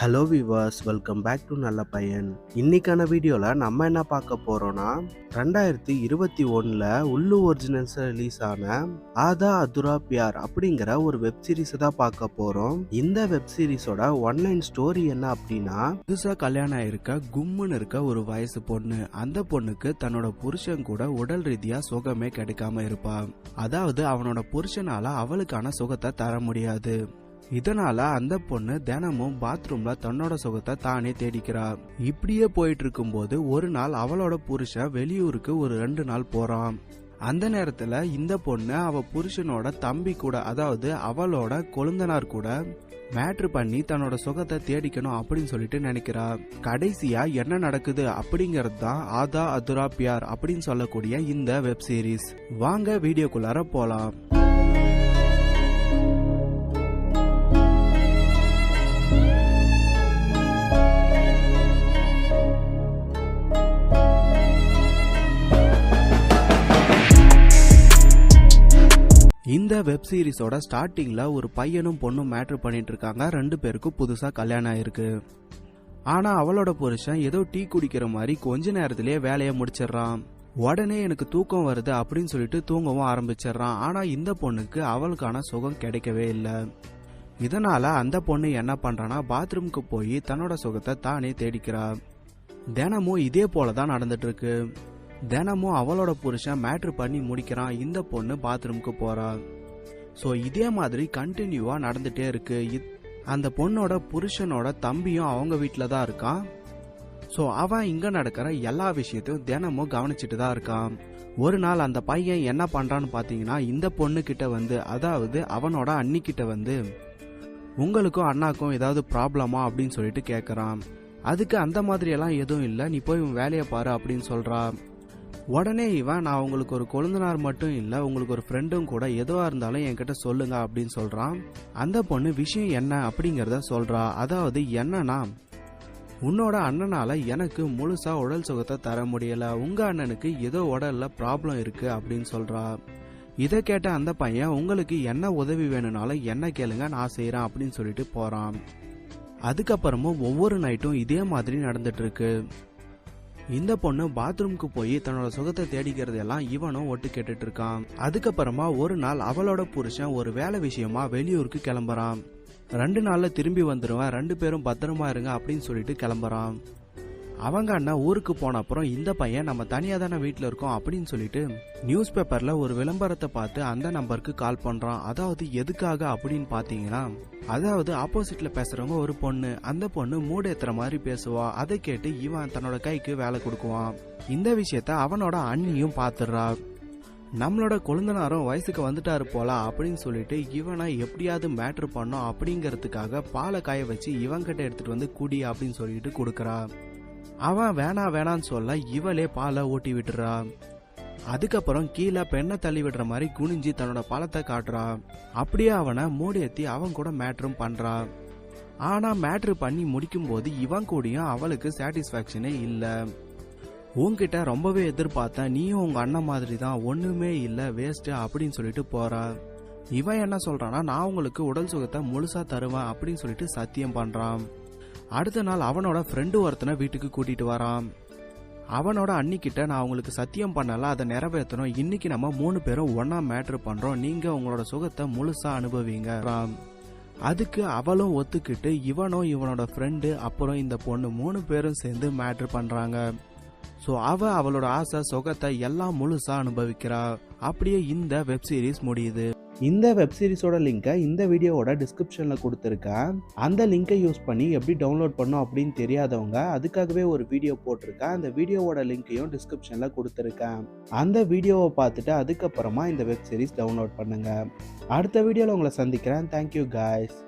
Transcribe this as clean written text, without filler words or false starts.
Hello viewers, welcome back to நல்ல பையன். இன்னைக்கான வீடியோவில் நம்ம என்ன பார்க்க போகிறோன்னா 2021 உள்ளு ஒரிஜினல்ஸ் ரிலீஸ் ஆன ஆதா அதுரா பியார் அப்படிங்கிற ஒரு வெப் சீரிஸை தான் பார்க்க போகிறோம். இந்த வெப் சீரிஸோட ஒன்லைன் ஸ்டோரி என்ன அப்படின்னா, புதுசாக கல்யாணம் ஆயிருக்க கும்முன்னு இருக்க ஒரு வயசு பொண்ணு. அந்த பொண்ணுக்கு தன்னோட புருஷன் கூட உடல் ரீதியாக சுகமே கிடைக்காம இருப்பா. அதாவது அவனோட புருஷனால அவளுக்கான சுகத்தை தர முடியாது. இதனால அந்த பொண்ணு தினமும் பாத்ரூம்ல தன்னோட சுகத்தை தானே தேடிக்கிறா. இப்படியே போயிட்டு இருக்கும்போது ஒரு நாள் அவளோட புருஷன் வெளியூருக்கு ஒரு 2 நாள் போறான். அந்த நேரத்துல இந்த பொண்ணு அவ புருஷனோட தம்பி கூட, அதாவது அவளோட கொழுந்தனார் கூட மேட்ரு பண்ணி தன்னோட சுகத்தை தேடிக்கணும் அப்படின்னு சொல்லிட்டு நினைக்கிறா. கடைசியா என்ன நடக்குது அப்படிங்கிறது தான் ஆதா அதுரா பியார் அப்படின்னு சொல்லக்கூடிய இந்த வெப் சீரிஸ். வாங்க வீடியோக்குள்ளார போலாம். இந்த வெப் சீரிஸோட ஸ்டார்டிங்ல ஒரு பையனும் பொண்ணும் மேட்ரு பண்ணிட்டு இருக்காங்க. 2 பேருக்கும் புதுசா கல்யாணம் ஆயிருக்கு. ஆனா அவளோட புருஷன் ஏதோ டீ குடிக்கிற மாதிரி கொஞ்ச நேரத்திலேயே வேலையை முடிச்சிடறான். உடனே எனக்கு தூக்கம் வருது அப்படின்னு சொல்லிட்டு தூங்கவும் ஆரம்பிச்சிடறான். ஆனா இந்த பொண்ணுக்கு அவளுக்கான சுகம் கிடைக்கவே இல்லை. இதனால அந்த பொண்ணு என்ன பண்றானா, பாத்ரூமுக்கு போய் தன்னோட சுகத்தை தானே தேடிக்கிறா. தினமும் இதே போலதான் நடந்துட்டு இருக்கு. தினமும் அவளோட புருஷன் மேட்ரு பண்ணி முடிக்கிறான், இந்த பொண்ணு பாத்ரூமுக்கு போறா. ஸோ இதே மாதிரி கண்டினியூவா நடந்துட்டே இருக்கு. அந்த பொண்ணோட புருஷனோட தம்பியும் அவங்க வீட்டில தான் இருக்கான். ஸோ அவன் இங்க நடக்கிற எல்லா விஷயத்தையும் தினமும் கவனிச்சுட்டு தான் இருக்கான். ஒரு நாள் அந்த பையன் என்ன பண்றான்னு பாத்தீங்கன்னா, இந்த பொண்ணு கிட்ட வந்து, அதாவது அவனோட அண்ணிக்கிட்ட வந்து, உங்களுக்கும் அண்ணாக்கும் ஏதாவது ப்ராப்ளமா அப்படின்னு சொல்லிட்டு கேட்கறான். அதுக்கு அந்த மாதிரி எல்லாம் எதுவும் இல்லை, நீ போய் உன் வேலையை பாரு அப்படின்னு சொல்றா. உடனே இவன், நான் உங்களுக்கு ஒரு கொழுந்தனார் மட்டும் இல்லை, உங்களுக்கு ஒரு ஃப்ரெண்டும் கூட, எதுவா இருந்தாலும் என்கிட்ட சொல்லுங்க அப்படின்னு சொல்றான். அந்த பொண்ணு விஷயம் என்ன அப்படிங்கறத சொல்றா. அதாவது என்னன்னா, உன்னோட அண்ணனால எனக்கு முழுசா உடல் சுகத்தை தர முடியல, உங்க அண்ணனுக்கு ஏதோ உடல்ல ப்ராப்ளம் இருக்கு அப்படின்னு சொல்றா. இதை கேட்ட அந்த பையன், உங்களுக்கு என்ன உதவி வேணும்னாலும் என்ன கேளுங்க, நான் செய்யறேன் அப்படின்னு சொல்லிட்டு போறான். அதுக்கப்புறமும் ஒவ்வொரு நைட்டும் இதே மாதிரி நடந்துட்டு இருக்கு. இந்த பொண்ணு பாத்ரூமுக்கு போய் தன்னோட சுகத்தை தேடிக்கிறது எல்லாம் இவனும் ஒட்டு கேட்டுட்டு இருக்கான். அதுக்கப்புறமா ஒரு நாள் அவளோட புருஷன் ஒரு வேலை விஷயமா வெளியூருக்கு கிளம்புறான். 2 நாள்ல திரும்பி வந்துருவேன், 2 பேரும் பத்திரமா இருங்க அப்படின்னு சொல்லிட்டு கிளம்புறான். அவங்க அண்ணன் ஊருக்கு போன அப்புறம் இந்த பையன், நம்ம தனியா தானே வீட்டுல இருக்கோம் அப்படின்னு சொல்லிட்டு நியூஸ் பேப்பர்ல ஒரு விளம்பரத்தை பார்த்து அந்த நம்பருக்கு கால் பண்றான். அதாவது எதுக்காக அப்படின்னு பாத்தீங்கன்னா, அதாவது ஆப்போசிட்ல பேசுறவங்க ஒரு பொண்ணு, அந்த பொண்ணு மூடு ஏத்துற மாதிரி பேசுவா. அதை கேட்டு இவன் தன்னோட கைக்கு வேலை கொடுக்குவான். இந்த விஷயத்த அவனோட அண்ணியும் பாத்துடுறா. நம்மளோட கொழுந்தனாரும் வயசுக்கு வந்துட்டாரு போல அப்படின்னு சொல்லிட்டு இவனை எப்படியாவது மேட்ரு பண்ணோம் அப்படிங்கறதுக்காக பாலை காய வச்சு இவன்கிட்ட எடுத்துட்டு வந்து குடி அப்படின்னு சொல்லிட்டு கொடுக்கறா. அவன் வேணான்னு சொல்ல இவளே பாலை ஓட்டி விட்டுறா. அதுக்கப்புறம் கீழே பெண்ணை தள்ளி விடுற மாதிரி குனிஞ்சி தன்னோட பழத்தை காட்டுறா. அப்படியே அவனை மூடியேத்தி அவன் கூட மேட்ரும் பண்றா. ஆனா மேட்ரு பண்ணி முடிக்கும் போது இவன் கூடயும் அவளுக்கு சாட்டிஸ்பாக்சனே இல்ல. உன்கிட்ட ரொம்பவே எதிர்பார்த்தேன், நீயும் உங்க அண்ணன் மாதிரி தான், ஒண்ணுமே இல்ல, வேஸ்ட் அப்படின்னு சொல்லிட்டு போறா. இவன் என்ன சொல்றானா, நான் உங்களுக்கு உடல் சுகத்தை முழுசா தருவேன் அப்படின்னு சொல்லிட்டு சத்தியம் பண்றான். அடுத்த நாள் அவனோட ஃப்ரெண்டு ஒருத்தனை வீட்டுக்கு கூட்டிட்டு வரான். அவனோட அண்ணிக்கிட்ட, நான் உங்களுக்கு சத்தியம் பண்ணல, அதை நிறைவேற்றணும், இன்னைக்கு நம்ம 3 பேரும் ஒன்னா மேட்ரு பண்றோம், நீங்க உங்களோட சுகத்தை முழுசா அனுபவிங்க. அதுக்கு அவளும் ஒத்துக்கிட்டு இவனும் இவனோட ஃப்ரெண்டு அப்புறம் இந்த பொண்ணு 3 பேரும் சேர்ந்து மேட்ரு பண்றாங்க. ஸோ அவளோட ஆசை சுகத்தை எல்லாம் முழுசா அனுபவிக்கிறா. அப்படியே இந்த வெப் சீரிஸ் முடியுது. இந்த வெப் சீரிஸோட லிங்கை இந்த வீடியோவோட டிஸ்கிரிப்ஷன்ல கொடுத்துருக்கேன். அந்த லிங்கை யூஸ் பண்ணி எப்படி டவுன்லோட் பண்ணும் அப்படின்னு தெரியாதவங்க அதுக்காகவே ஒரு வீடியோ போட்டிருக்கேன். அந்த வீடியோவோட லிங்கையும் டிஸ்கிரிப்ஷன்ல கொடுத்துருக்கேன். அந்த வீடியோவை பார்த்துட்டு அதுக்கப்புறமா இந்த வெப் சீரிஸ் டவுன்லோட் பண்ணுங்க. அடுத்த வீடியோவில் உங்களை சந்திக்கிறேன். Thank you guys.